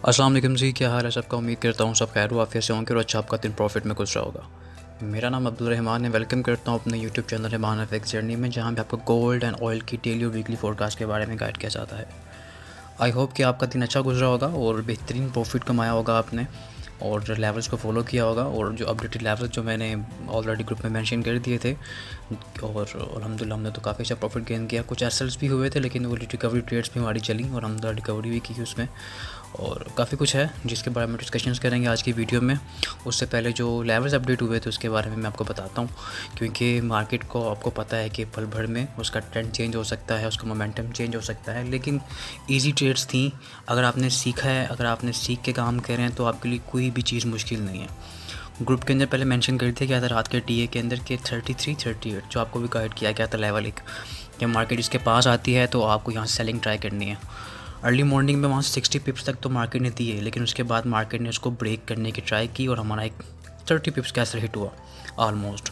अस्सलाम वालेकुम जी, क्या हाल है सबका। उम्मीद करता हूँ सब खैर आफियत से होंगे और अच्छा आपका दिन प्रॉफिट में गुजरा होगा। मेरा नाम अब्दुल रहमान है। वेलकम करता हूँ अपने YouTube channel Rahman FX journey में, जहाँ पे आपको गोल्ड एंड ऑयल की डेली और वीकली फोरकास्ट के बारे में गाइड किया जाता है। आई होप कि आपका दिन अच्छा गुजरा होगा और बेहतरीन प्रॉफिट कमाया होगा आपने, और लेवल्स को फॉलो किया होगा, और जो अपडेटेड लेवल्स जो मैंने ऑलरेडी ग्रुप में मेंशन कर दिए थे, और अल्हम्दुलिल्लाह हमने तो काफ़ी अच्छा प्रॉफिट गेन किया। कुछ एसएल्स भी हुए थे, लेकिन वो रिकवरी ट्रेड्स भी हमारी चली और हम रिकवरी भी की उसमें, और काफ़ी कुछ है जिसके बारे में डिस्कशंस करेंगे आज की वीडियो में। उससे पहले जो लेवल्स अपडेट हुए थे उसके बारे में मैं आपको बताता हूँ, क्योंकि मार्केट को आपको पता है कि पल भर में उसका ट्रेंड चेंज हो सकता है, उसका मोमेंटम चेंज हो सकता है, लेकिन इजी ट्रेड्स थी। अगर आपने सीखा है, अगर आपने सीख के काम कर रहे हैं, तो आपके लिए कोई भी चीज़ मुश्किल नहीं है। ग्रुप के अंदर पहले मेंशन कर दिया गया था रात के टीए के अंदर के 33 38, जो आपको भी गाइड किया गया था लेवल एक, कि मार्केट इसके पास आती है तो आपको यहाँ से सेलिंग ट्राई करनी है। अर्ली मॉर्निंग में वहाँ से 60 पिप्स तक तो मार्केट ने दिए, लेकिन उसके बाद मार्केट ने उसको ब्रेक करने की ट्राई की और हमारा एक 30 पिप्स का असर हिट हुआ ऑलमोस्ट।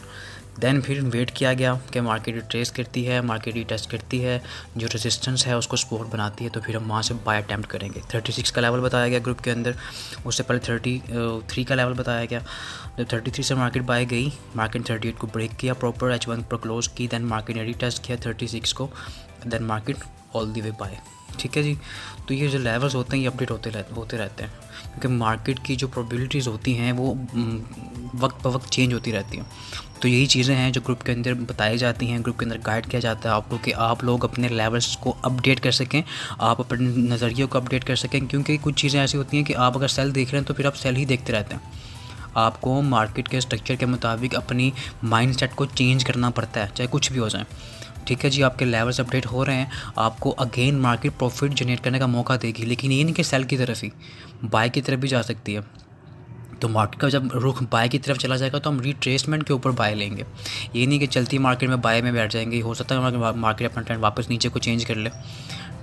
देन फिर वेट किया गया कि मार्केट ट्रेस करती है, मार्केट टेस्ट करती है, जो रेजिस्टेंस है उसको सपोर्ट बनाती है, तो फिर हम वहाँ से बाय अटैम्प्ट करेंगे। 36 का लेवल बताया गया ग्रुप के अंदर, उससे पहले 33 का लेवल बताया गया। जब 33 से मार्केट बाय गई, मार्केट 38 को ब्रेक किया, प्रॉपर H1 पर क्लोज की, देन मार्केट ने रीटेस्ट किया 36 को, then market all the way by. ठीक है जी। तो ये जो लेवल्स होते हैं ये अपडेट होते रहते हैं, क्योंकि मार्केट की जो प्रोबेबिलिटीज़ होती हैं वो वक्त ब वक्त चेंज होती रहती हैं। तो यही चीज़ें हैं जो ग्रुप के अंदर बताई जाती हैं, ग्रुप के अंदर गाइड किया जाता है आपको, कि आप लोग अपने लेवल्स को अपडेट कर सकें, आप अपने नज़रिए को अपडेट कर सकें। क्योंकि कुछ चीज़ें ऐसी होती हैं कि आप अगर सेल देख रहे हैं तो फिर आप सेल ही देखते रहते हैं। आपको मार्केट के स्ट्रक्चर के मुताबिक अपनी माइंडसेट को चेंज करना पड़ता है, चाहे कुछ भी हो जाए। ठीक है जी। आपके लेवल्स अपडेट हो रहे हैं, आपको अगेन मार्केट प्रॉफिट जनरेट करने का मौका देगी, लेकिन ये नहीं कि सेल की तरफ ही, बाय की तरफ भी जा सकती है। तो मार्केट का जब रुख बाय की तरफ चला जाएगा तो हम रिट्रेसमेंट के ऊपर बाय लेंगे। ये नहीं कि चलती मार्केट में बाय में बैठ जाएंगे। हो सकता है मार्केट अपना ट्रेंड वापस नीचे को चेंज कर ले।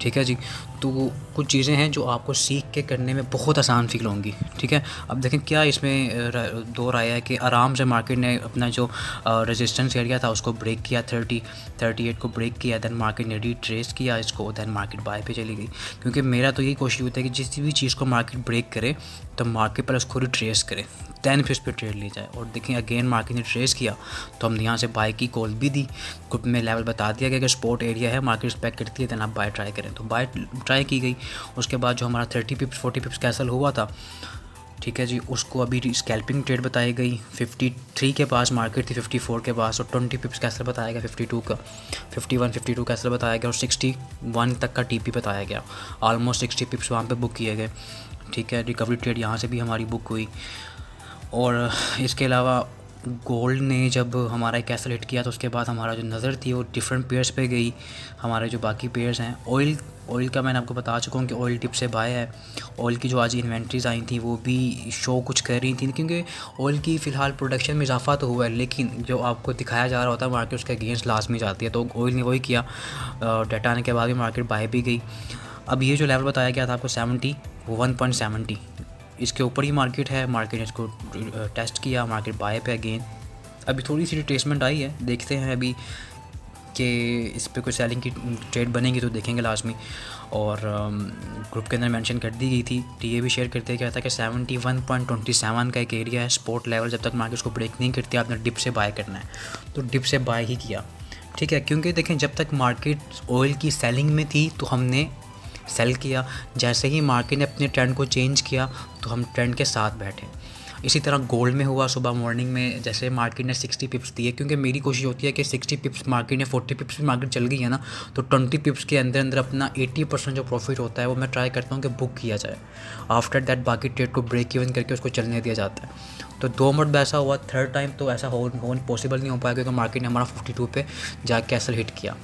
ठीक है जी। तो कुछ चीज़ें हैं जो आपको सीख के करने में बहुत आसान फील होंगी। ठीक है। अब देखें क्या इसमें दो राय है कि आराम से मार्केट ने अपना जो रेजिस्टेंस एरिया था उसको ब्रेक किया, 38 को ब्रेक किया, देन मार्केट ने रिट्रेस किया इसको, देन मार्केट बाय पे चली गई। क्योंकि मेरा तो यही कोशिश होता है कि जिस भी चीज़ को मार्केट ब्रेक करे तो मार्केट पर उसको रिट्रेस करे, दैन फिर उस पर ट्रेड ली जाए। और देखें अगेन मार्केट ने ट्रेस किया तो हमने यहाँ से बाय की कॉल भी दी। ग्रुप में लेवल बता दिया गया कि सपोर्ट एरिया है, मार्केट रिस्पेक्ट करती है, दैन आप बाय ट्राई करें, तो बाय ट्राई की गई। उसके बाद जो हमारा 30 पिप्स 40 पिप्स कैंसल हुआ था, ठीक है जी, उसको अभी स्कैल्पिंग ट्रेड बताई गई। 53 के पास मार्केट थी, 54 के पास, और 20 पिप्स कैंसल बताया गया 52 का, 51 52 कैंसल बताया गया, और 61 तक का टीपी बताया गया। ऑलमोस्ट 60 पिप्स वहाँ पे बुक किए गए। ठीक है। रिकवरी ट्रेड यहाँ से भी हमारी बुक हुई। और इसके अलावा गोल्ड ने जब हमारा एक कैसल हिट किया तो उसके बाद हमारा जो नज़र थी वो डिफरेंट पेयर्स पे गई। हमारे जो बाकी पेयर्स हैं, ऑयल का मैंने आपको बता चुका हूँ कि ऑयल टिप से बाय है। ऑयल की जो आज इन्वेंट्रीज़ आई थी वो भी शो कुछ कर रही थी, क्योंकि ऑयल की फ़िलहाल प्रोडक्शन में इजाफा तो हुआ है, लेकिन जो आपको दिखाया जा रहा होता है मार्केट उसके अगेंस्ट लास्ट में जाती है। तो ऑयल ने वही किया, डाटा आने के बाद भी मार्केट बाय भी गई। अब ये जो लेवल बताया गया था आपको 70, वो 1.70, इसके ऊपर ही मार्केट है। मार्केट ने इसको टेस्ट किया, मार्केट बाय पे अगेन। अभी थोड़ी सी रिट्रेसमेंट आई है, देखते हैं अभी कि इस पे कोई सेलिंग की ट्रेड बनेगी तो देखेंगे लास्ट में। और ग्रुप के अंदर मेंशन कर दी गई थी, टीए भी शेयर करते क्या था कि 71.27 का एक एरिया है सपोर्ट लेवल। जब तक मार्केट उसको ब्रेक नहीं करती आपने डिप से बाय करना है, तो डिप से बाय ही किया। ठीक है। क्योंकि देखें जब तक मार्केट ऑयल की सेलिंग में थी तो हमने सेल किया, जैसे ही मार्केट ने अपने ट्रेंड को चेंज किया तो हम ट्रेंड के साथ बैठे। इसी तरह गोल्ड में हुआ, सुबह मॉर्निंग में जैसे मार्केट ने 60 पिप्स दिए, क्योंकि मेरी कोशिश होती है कि 60 पिप्स मार्केट ने 40 पिप्स भी मार्केट चल गई है ना, तो 20 पिप्स के अंदर अंदर अपना 80% जो प्रॉफिट होता है वो मैं ट्राई करता हूँ कि बुक किया जाए। आफ्टर दैट बाकी ट्रेड को ब्रेक इवन करके उसको चलने दिया जाता है। तो 2 मरतबा ऐसा हुआ, थर्ड टाइम तो ऐसा हो पॉसिबल नहीं हो पाया, क्योंकि मार्केट ने हमारा 52 पे जाके कैसल हिट किया।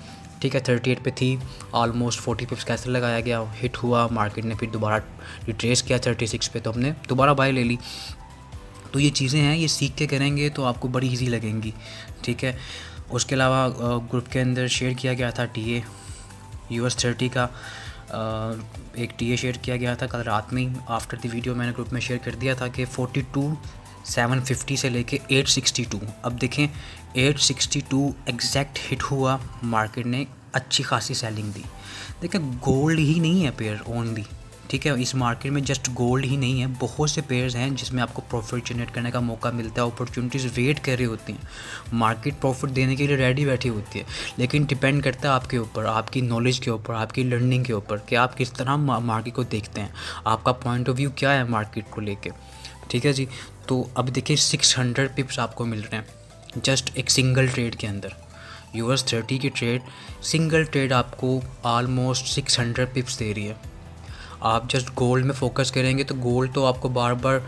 ठीक है। 38 पे थी, ऑलमोस्ट 40 पिप्स कैसल लगाया गया, हिट हुआ, मार्केट ने फिर दोबारा रिट्रेस किया 36 पे, तो हमने दोबारा बाय ले ली। तो ये चीज़ें हैं, ये सीख के करेंगे तो आपको बड़ी इजी लगेंगी। ठीक है। उसके अलावा ग्रुप के अंदर शेयर किया गया था टीए US30 का, एक टीए शेयर किया गया था कल रात में ही। आफ्टर द वीडियो मैंने ग्रुप में शेयर कर दिया था कि 42,750 से लेके 862। अब देखें 862 एग्जैक्ट हिट हुआ, मार्केट ने अच्छी खासी सेलिंग दी। देखें गोल्ड ही नहीं है पेयर ओनली, ठीक है, इस मार्केट में जस्ट गोल्ड ही नहीं है, बहुत से पेयर्स हैं जिसमें आपको प्रॉफिट जनरेट करने का मौका मिलता है, अपॉर्चुनिटीज़ वेट कर रही होती हैं, मार्केट प्रॉफिट देने के लिए रेडी बैठी होती है। लेकिन डिपेंड करता है आपके ऊपर, आपकी नॉलेज के ऊपर, आपकी लर्निंग के ऊपर कि आप किस तरह मार्केट को देखते हैं, आपका पॉइंट ऑफ व्यू क्या है मार्केट को लेके। ठीक है जी। तो अब देखिए 600 पिप्स आपको मिल रहे हैं जस्ट एक सिंगल ट्रेड के अंदर। US 30 की ट्रेड, सिंगल ट्रेड आपको ऑलमोस्ट 600 पिप्स दे रही है। आप जस्ट गोल्ड में फोकस करेंगे तो गोल्ड तो आपको बार बार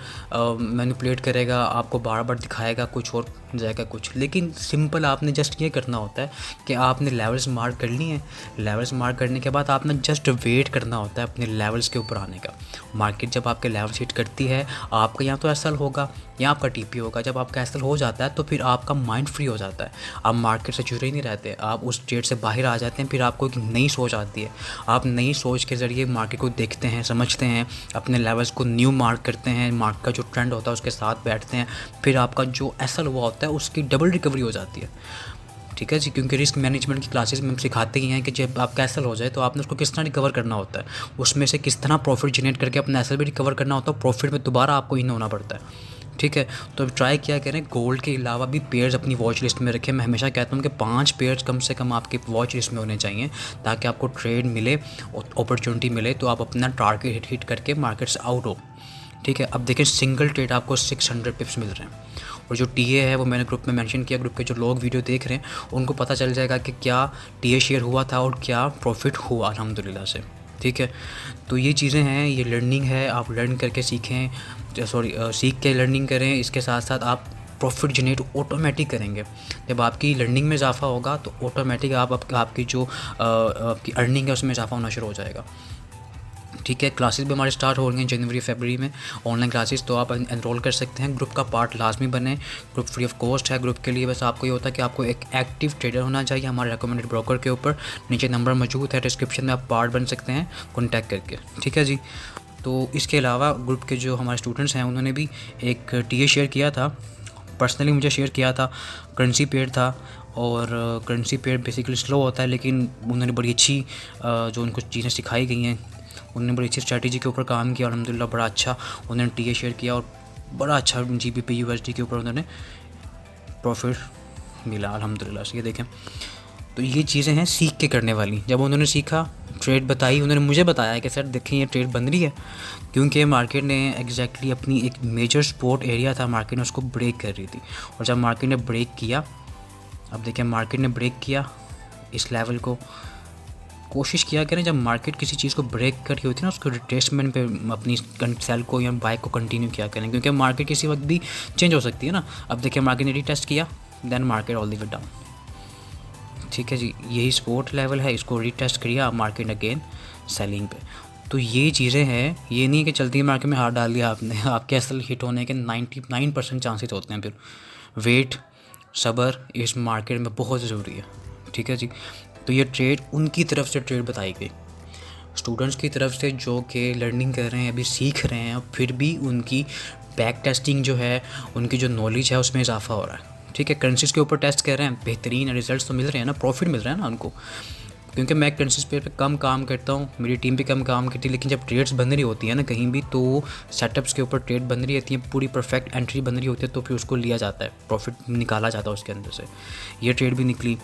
मैनिपुलेट करेगा, आपको बार बार दिखाएगा कुछ और जाएगा कुछ। लेकिन सिंपल आपने जस्ट ये करना होता है कि आपने लेवल्स मार्क कर ली हैं, लेवल्स मार्क करने के बाद आपने जस्ट वेट करना होता है अपने लेवल्स के ऊपर आने का। मार्केट जब आपके लेवल्स हिट करती है, आपका यहाँ तो एसएल होगा या आपका टीपी होगा। जब आपका एसएल हो जाता है तो फिर आपका माइंड फ्री हो जाता है, आप मार्केट से जुड़े ही नहीं रहते, आप उस ट्रेड से बाहर आ जाते हैं। फिर आपको एक नई सोच आती है, आप नई सोच के ज़रिए मार्केट को देखते हैं, समझते हैं, अपने लेवल्स को न्यू मार्क करते हैं, मार्केट का जो ट्रेंड होता है उसके साथ बैठते हैं। फिर आपका जो एसएल हुआ होता है उसकी डबल रिकवरी हो जाती है। ठीक है जी, क्योंकि रिस्क मैनेजमेंट की क्लासेस में हम सिखाते ही हैं कि जब आपका एसएल हो जाए तो आपने उसको किस तरह रिकवर करना होता है, उसमें से किस तरह प्रॉफिट जनरेट करके अपना एसएल भी रिकवर करना होता है, प्रॉफिट में दोबारा आपको इन होना पड़ता है। ठीक है, तो अपनी क्या करें, गोल्ड के अलावा भी पेयर्स अपनी वॉच लिस्ट में रखें। मैं हमेशा कहता हूँ कि 5 पेयर्स कम से कम आपके वॉच लिस्ट में होने चाहिए ताकि आपको ट्रेड मिले, अपॉर्चुनिटी मिले तो आप अपना टारगेट हिट करके मार्केट से आउट हो। ठीक है, अब देखिए सिंगल ट्रेड आपको 600 पिप्स मिल रहे हैं। और जो टीए है वो मैंने ग्रुप में मेंशन किया, ग्रुप के जो लोग वीडियो देख रहे हैं उनको पता चल जाएगा कि क्या टीए शेयर हुआ था और क्या प्रॉफिट हुआ अल्हम्दुलिल्लाह से। ठीक है, तो ये चीज़ें हैं, ये लर्निंग है, आप लर्न करके सीखें, सीख के लर्निंग करें। इसके साथ साथ आप प्रॉफिट जनरेट ऑटोमेटिक करेंगे। जब आपकी लर्निंग में इजाफा होगा तो ऑटोमेटिक आपकी जो आपकी अर्निंग है उसमें इजाफा होना शुरू हो जाएगा। ठीक है, क्लासेस भी हमारे स्टार्ट हो रही हैं जनवरी फरवरी में, ऑनलाइन क्लासेस, तो आप एनरोल कर सकते हैं। ग्रुप का पार्ट लाजमी बने, ग्रुप फ्री ऑफ कॉस्ट है। ग्रुप के लिए बस आपको ये होता है कि आपको एक एक्टिव ट्रेडर होना चाहिए हमारे रिकमेंडेड ब्रोकर के ऊपर। नीचे नंबर मौजूद है डिस्क्रिप्शन में, आप पार्ट बन सकते हैं कॉन्टैक्ट करके। ठीक है जी। तो इसके अलावा ग्रुप के जो हमारे स्टूडेंट्स हैं उन्होंने भी एक टीए शेयर किया था, पर्सनली मुझे शेयर किया था, करेंसी पेयर था। और करेंसी पेयर बेसिकली स्लो होता है, लेकिन उन्होंने बड़ी अच्छी जो उनको चीज़ें सिखाई गई हैं, उन्होंने बड़ी अच्छी स्ट्रैटेजी के ऊपर काम किया। अल्हम्दुलिल्लाह बड़ा अच्छा उन्होंने टीए शेयर किया और बड़ा अच्छा GBP USD के ऊपर उन्होंने प्रॉफिट मिला अल्हम्दुलिल्लाह से। ये देखें, तो ये चीज़ें हैं सीख के करने वाली। जब उन्होंने सीखा, ट्रेड बताई, उन्होंने मुझे बताया कि सर देखें ये ट्रेड बन रही है, क्योंकि मार्केट ने एग्जैक्टली अपनी एक मेजर सपोर्ट एरिया था, मार्केट ने उसको ब्रेक कर रही थी। और जब मार्केट ने ब्रेक किया, अब देखें मार्केट ने ब्रेक किया इस लेवल को, कोशिश किया करें जब मार्केट किसी चीज़ को ब्रेक कर रही होती है ना, उसको रिट्रेसमेंट पे अपनी सेल को या बाय को कंटिन्यू किया करें, क्योंकि मार्केट किसी वक्त भी चेंज हो सकती है ना। अब देखिए मार्केट ने रीटेस्ट किया, then market all the way down. ठीक है जी, यही सपोर्ट लेवल है, इसको रीटेस्ट किया मार्केट अगेन सेलिंग पे। तो ये चीज़ें हैं, ये नहीं कि चलती मार्केट में हाथ डाल दिया आपने, आपके असल हिट होने के 99% चांसेस होते हैं। फिर वेट, सब्र इस मार्केट में बहुत ज़रूरी है। ठीक है जी। तो ये ट्रेड उनकी तरफ से ट्रेड बताई गई, स्टूडेंट्स की तरफ से जो कि लर्निंग कर रहे हैं, अभी सीख रहे हैं, फिर भी उनकी बैक टेस्टिंग जो है, उनकी जो नॉलेज है उसमें इजाफा हो रहा है। ठीक है, करेंसीज़ के ऊपर टेस्ट कर रहे हैं, बेहतरीन रिजल्ट्स तो मिल रहे हैं ना, प्रॉफिट मिल रहा है ना उनको। क्योंकि मैं करेंसीज़ पे कम काम करता हूँ, मेरी टीम भी कम काम करती है, लेकिन जब ट्रेड्स बन रही होती है ना कहीं भी, तो सेटअप्स के ऊपर ट्रेड बन रही होती है, पूरी परफेक्ट एंट्री बन रही होती है, तो फिर उसको लिया जाता है, प्रॉफिट निकाला जाता है उसके अंदर से। ये ट्रेड भी निकली।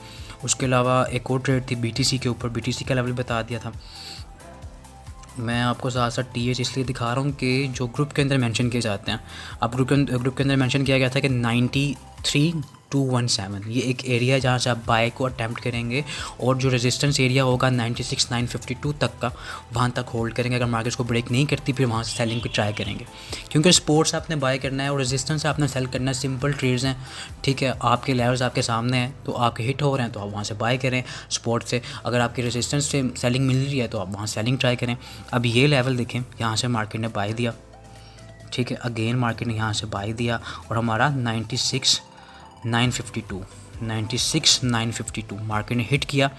उसके अलावा एक और ट्रेड थी BTC के ऊपर, BTC का लेवल बता दिया था। मैं आपको साथ साथ TH इसलिए दिखा रहा हूँ कि जो ग्रुप के अंदर मेंशन किए जाते हैं, अब ग्रुप के अंदर मेंशन किया गया था कि 93,217 ये एक एरिया है जहाँ से आप बाय को अटैम्प्ट करेंगे, और जो रेजिस्टेंस एरिया होगा 96,952 तक का, वहाँ तक होल्ड करेंगे। अगर मार्केट को ब्रेक नहीं करती फिर वहाँ से सेलिंग को ट्राई करेंगे, क्योंकि स्पोर्ट्स आपने बाय करना है और रेजिस्टेंस आपने सेल करना है, सिंपल ट्रेड्स हैं। ठीक है, आपके लेवल्स आपके सामने हैं, तो आपके हिट हो रहे हैं तो आप वहाँ से बाय करें स्पोर्ट से। अगर आपकी रेजिस्टेंस से सेलिंग मिल रही है तो आप वहाँ सेलिंग ट्राई करें। अब ये लेवल देखें, यहाँ से मार्केट ने बाय दिया। ठीक है, अगेन मार्केट ने यहाँ से बाय दिया और हमारा 96,952 96,952 मार्केट ने हिट किया।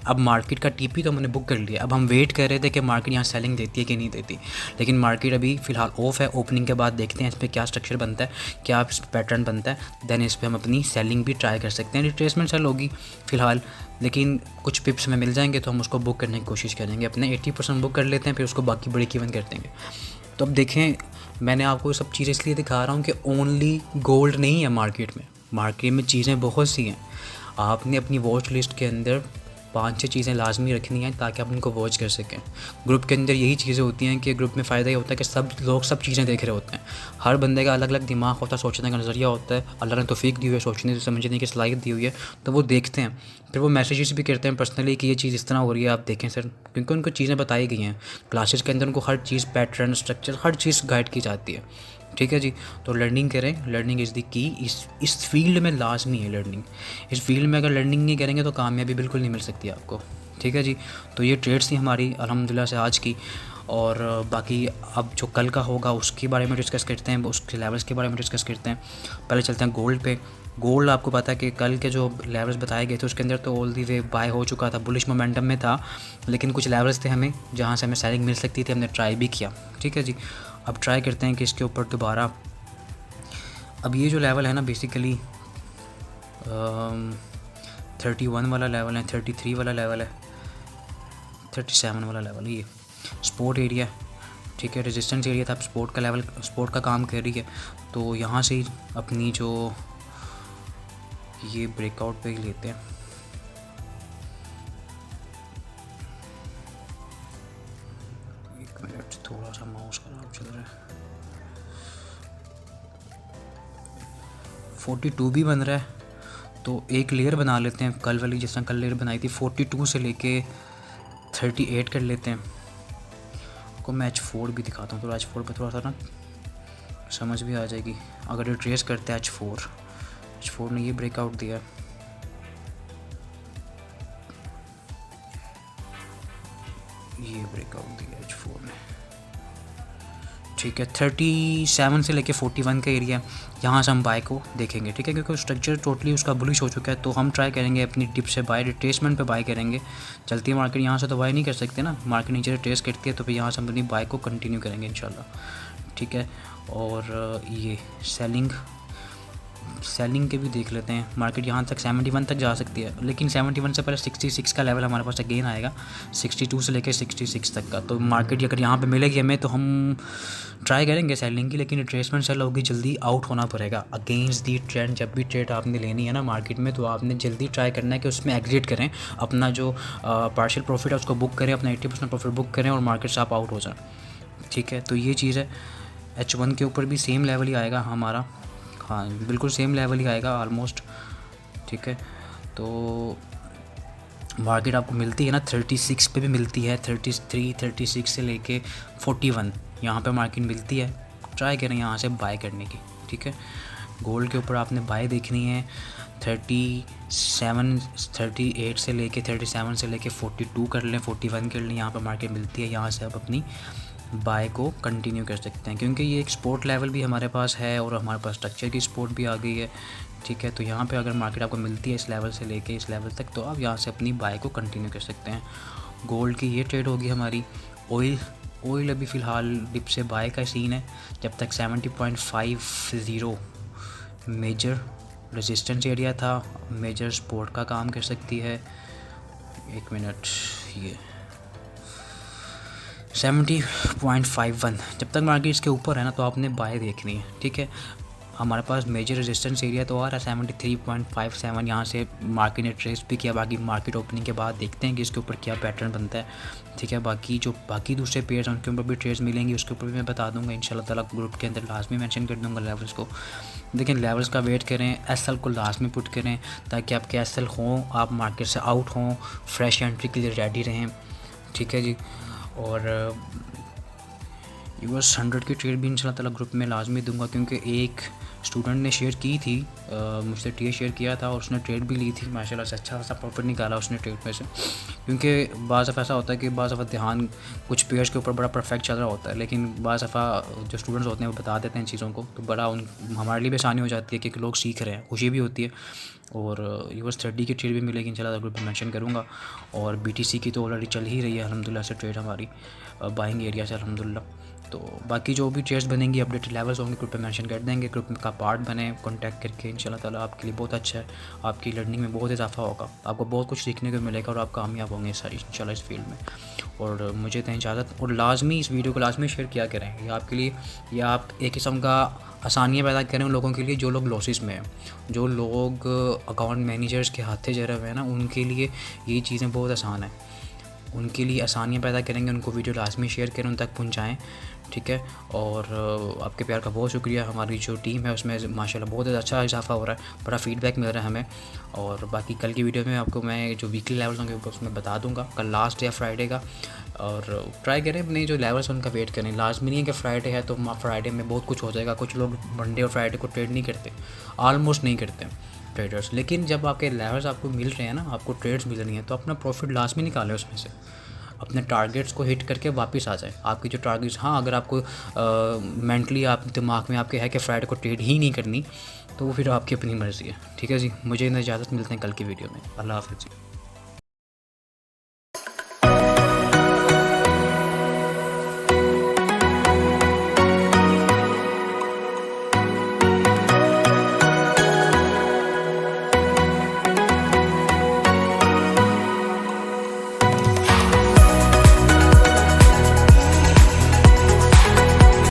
अब मार्केट का टीपी तो हमने बुक कर लिया। अब हम वेट कर रहे थे कि मार्केट यहाँ सेलिंग देती है कि नहीं देती, लेकिन मार्केट अभी फ़िलहाल ऑफ है। ओपनिंग के बाद देखते हैं इस पर क्या स्ट्रक्चर बनता है, क्या पैटर्न बनता है, देन इस पर हम अपनी सेलिंग भी ट्राई कर सकते हैं। रिट्रेसमेंट सेल होगी फ़िलहाल, लेकिन कुछ पिप्स में मिल जाएंगे तो हम उसको बुक करने की कोशिश करेंगे। अपने 80% बुक कर लेते हैं, फिर उसको बाकी ब्रेक इवन कर देंगे। तो अब देखें, मैंने आपको सब चीज़ें इसलिए दिखा रहा हूँ कि ओनली गोल्ड नहीं है मार्केट में। मार्केट में चीज़ें बहुत सी हैं। आपने अपनी वॉच लिस्ट के अंदर 5-6 चीज़ें लाजमी रखनी हैं ताकि आप उनको वॉच कर सकें। ग्रुप के अंदर यही चीज़ें होती हैं कि ग्रुप में फ़ायदा ये होता है कि सब लोग सब चीज़ें देख रहे होते हैं। हर बंदे का अलग अलग दिमाग होता है, सोचने का नज़रिया होता है। अल्लाह ने तौफीक दी हुई है, सोचने समझने की सलाहियत दी हुई है, तो वो देखते हैं। फिर वो मैसेजेस भी करते हैं पर्सनली कि ये चीज़ इस तरह हो रही है, आप देखें सर, क्योंकि उनको चीज़ें बताई गई हैं। क्लासेस के अंदर उनको हर चीज़, पैटर्न, स्ट्रक्चर, हर चीज़ गाइड की जाती है। ठीक है जी। तो लर्निंग करें, लर्निंग इज़ द की। इस फील्ड में लाजमी है लर्निंग। इस फील्ड में अगर लर्निंग नहीं करेंगे तो कामयाबी बिल्कुल नहीं मिल सकती आपको। ठीक है जी। तो ये ट्रेड्स थी हमारी अल्हम्दुलिल्लाह से आज की। और बाकी अब जो कल का होगा उसके बारे में डिस्कस करते हैं, उसके लेवल्स के बारे में डिस्कस करते हैं। पहले चलते हैं गोल्ड पे। गोल्ड आपको पता है कि कल के जो लेवल्स बताए गए थे उसके अंदर तो ऑल दी वे बाय हो चुका था, बुलिश मोमेंटम में था, लेकिन कुछ लेवल्स थे हमें जहाँ से हमें सेलिंग मिल सकती थी, हमने ट्राई भी किया। ठीक है जी। अब ट्राई करते हैं कि इसके ऊपर दोबारा, अब ये जो लेवल है ना बेसिकली 31 वाला लेवल है, 33 वाला लेवल है, 37 वाला लेवल है, ये सपोर्ट एरिया। ठीक है, रेजिस्टेंस एरिया था, अब सपोर्ट का लेवल, सपोर्ट का काम कर रही है। तो यहाँ से ही अपनी जो ये ब्रेकआउट पे ही लेते हैं। एक मिनट, थोड़ा सा माउस खराब चल रहा है। 42 भी बन रहा है, तो एक लेयर बना लेते हैं कल वाली, जिस तरह कल लेयर बनाई थी 42 से लेके 38 कर लेते हैं। आपको मैं H4 भी दिखाता हूँ, तो H4 पे थोड़ा सा ना समझ भी आ जाएगी। अगर ये ट्रेस करते हैं H4 ने ये ब्रेकआउट दिया, ये ब्रेकआउट दिया H4 ने। ठीक है, 37 से लेके 41 का एरिया, यहाँ से हम बाय को देखेंगे। ठीक है, क्योंकि स्ट्रक्चर टोटली उसका बुलिश हो चुका है, तो हम ट्राई करेंगे अपनी डिप से बाय, रिट्रेसमेंट पे बाय करेंगे। चलती है मार्केट, यहाँ से तो बाय नहीं कर सकते ना, मार्केट नीचे रिट्रेस करती है, तो फिर यहाँ से हम अपनी बाय को कंटिन्यू करेंगे इंशाल्लाह। ठीक है, और ये सेलिंग के भी देख लेते हैं। मार्केट यहाँ तक 71 तक जा सकती है, लेकिन 71 से पहले 66 का लेवल हमारे पास अगेन आएगा, 62 से लेकर 66 तक का। तो मार्केट अगर यहाँ पे मिलेगी हमें तो हम ट्राई करेंगे सेलिंग की, लेकिन रिट्रेसमेंट सेल होगी, जल्दी आउट होना पड़ेगा अगेंस्ट दी ट्रेंड। जब भी ट्रेड आपने लेनी है ना मार्केट में, तो आपने जल्दी ट्राई करना है कि उसमें एग्जिट करें, अपना जो पार्शियल प्रॉफिट है उसको बुक करें, अपना 80% प्रॉफिट बुक करें और मार्केट से आप आउट हो जाएं। ठीक है, तो ये चीज़ है। H1 के ऊपर भी सेम लेवल ही आएगा हमारा, हाँ बिल्कुल सेम लेवल ही आएगा ऑलमोस्ट। ठीक है, तो मार्केट आपको मिलती है ना 36 पे भी मिलती है, 33, 36 से लेके 41 यहाँ पे मार्केट मिलती है। ट्राई करें यहाँ से बाय करने की। ठीक है, गोल्ड के ऊपर आपने बाय देखनी है 38 से लेके 42 कर लें, 41 कर लें, यहाँ पर मार्केट मिलती है। यहाँ से आप अपनी बाय को कंटिन्यू कर सकते हैं, क्योंकि ये एक सपोर्ट लेवल भी हमारे पास है और हमारे पास स्ट्रक्चर की सपोर्ट भी आ गई है। ठीक है, तो यहाँ पे अगर मार्केट आपको मिलती है इस लेवल से लेके इस लेवल तक, तो आप यहाँ से अपनी बाय को कंटिन्यू कर सकते हैं। गोल्ड की ये ट्रेड होगी हमारी। ऑयल अभी फ़िलहाल डिप से बाय का सीन है, जब तक 70.50 मेजर रेजिस्टेंस एरिया था, मेजर सपोर्ट का काम कर सकती है। एक मिनट, ये 70.51 जब तक मार्केट इसके ऊपर है ना, तो आपने बाय देखनी है। ठीक है, हमारे पास मेजर रेजिस्टेंस एरिया तो आ रहा है 73.57, यहाँ से मार्केट ने ट्रेस भी किया। बाकी मार्केट ओपनिंग के बाद देखते हैं कि इसके ऊपर क्या पैटर्न बनता है। ठीक है, बाकी दूसरे पेयर्स हैं उनके ऊपर भी ट्रेड्स मिलेंगी, उसके ऊपर भी मैं बता दूंगा इंशाल्लाह ताला, ग्रुप के अंदर लाजमी मेंशन कर दूंगा लेवल्स को। लेकिन लेवल्स का वेट करें, एसएल को लाजमी पुट करें ताकि आपके एसएल हों, आप मार्केट से आउट हों, फ्रेश एंट्री के लिए रेडी रहें। ठीक है जी, और यूएस 100 की ट्रेड भी इंशाल्लाह ताला ग्रुप में लाजमी दूंगा, क्योंकि एक स्टूडेंट ने शेयर की थी, मुझसे ट्रेड शेयर किया था और उसने ट्रेड भी ली थी, माशाल्लाह से अच्छा खासा प्रॉफिट निकाला उसने ट्रेड में से। क्योंकि बाज़ दफ़ा ऐसा होता है कि बाज़ दफ़ा ध्यान कुछ पेयर्स के ऊपर बड़ा परफेक्ट चल रहा होता है, लेकिन बाज़ दफ़ा जो स्टूडेंट्स होते हैं वो बता देते हैं चीज़ों को, तो बड़ा हमारे लिए भी आसानी हो जाती है क्योंकि लोग सीख रहे हैं, खुशी भी होती है। और यूएस 30 की ट्रेड भी मिलेगी इंशाल्लाह, ग्रुप में मेंशन करूँगा। और बीटीसी की तो ऑलरेडी चल ही रही है अल्हम्दुलिल्लाह से ट्रेड हमारी बाइंग एरिया से अल्हम्दुलिल्लाह। तो बाकी जो भी ट्रेड्स बनेंगी, अपडेटेड लेवल्स होंगे, ग्रुप पे मेंशन कर देंगे। ग्रुप का पार्ट बने, कांटेक्ट करके इंशाल्लाह ताला आपके लिए बहुत अच्छा है, आपकी लर्निंग में बहुत इजाफा होगा, आपको बहुत कुछ सीखने को मिलेगा और आप कामयाब होंगे इंशाल्लाह इस फील्ड में। और मुझे दें इजाज़त, और लाजमी इस वीडियो को लाजमी शेयर किया करें, ये आपके लिए, या आप एक किस्म का आसानियाँ पैदा करें उन लोगों के लिए जो लोग लॉसेस में हैं, जो लोग अकाउंट मैनेजर्स के हाथे जरे हुए हैं ना, उनके लिए ये चीज़ें बहुत आसान है, उनके लिए आसानियाँ पैदा करेंगे। उनको वीडियो लाजमी शेयर करें, उन तक पहुँचाएँ, ठीक है। और आपके प्यार का बहुत शुक्रिया। हमारी जो टीम है उसमें माशाल्लाह बहुत अच्छा इजाफा हो रहा है, बड़ा फीडबैक मिल रहा है हमें। और बाकी कल की वीडियो में आपको मैं जो वीकली लेवल्स होंगे उसमें बता दूंगा, कल लास्ट है फ्राइडे का। और ट्राई करें अपने जो लेवल्स उनका वेट करें, लाजमी नहीं है कि फ्राइडे है तो फ्राइडे में बहुत कुछ हो जाएगा। कुछ लोग मंडे और फ्राइडे को ट्रेड नहीं करते, ऑलमोस्ट नहीं करते ट्रेडर्स, लेकिन जब आपके लेवल्स आपको मिल रहे हैं ना, आपको ट्रेड्स मिल रही हैं, तो अपना प्रॉफिट लाजमी निकालें उसमें से, अपने टारगेट्स को हिट करके वापस आ जाए। आपकी जो टारगेट्स, हाँ अगर आपको मेंटली आप दिमाग में आपके है कि फ्राइडे को ट्रेड ही नहीं करनी, तो वो फिर आपकी अपनी मर्ज़ी है, ठीक है जी। मुझे इजाज़त, मिलते हैं कल की वीडियो में। अल्लाह हाफ़िज़ जी।